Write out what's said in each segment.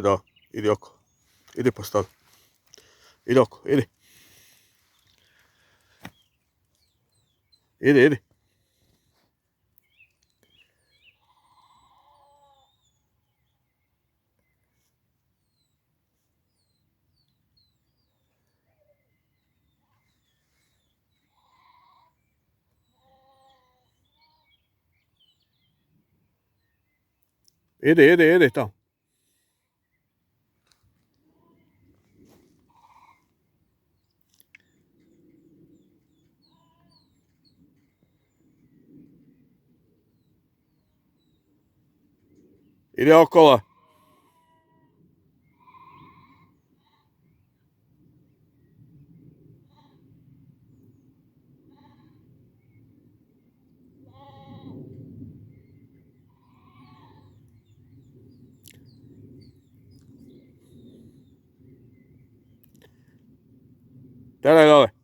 Da, idi oko. Idi postavi. Idi oko, idi. Idi, idi. Idi, idi, idi tamo. Idi okolo. Teraj dole.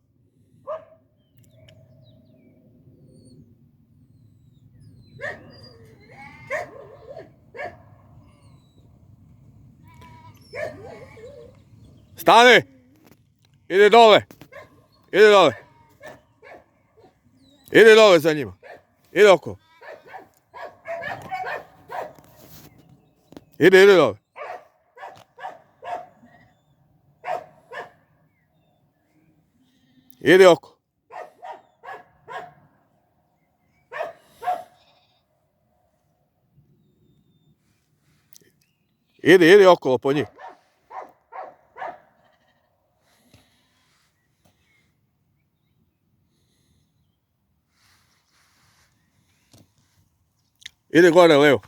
Stani! Idi dole! Idi dole! Idi dole za njima! Idi oko! Idi, idi dole! Idi oko! Idi, idi okolo po njih! Idi gore, levo!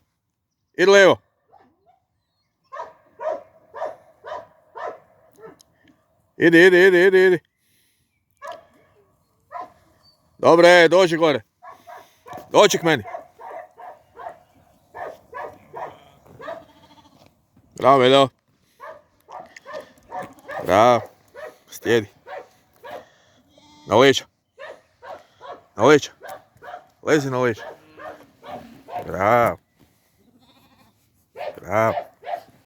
Idi levo! Idi, idi, idi, idi, idi! Dobre, dođi gore! Dođi k meni! Bravo, Meljo! Bravo! Sjedi! Na leđa! Na leđa! Lezi na leđa! Bravo! Bravo!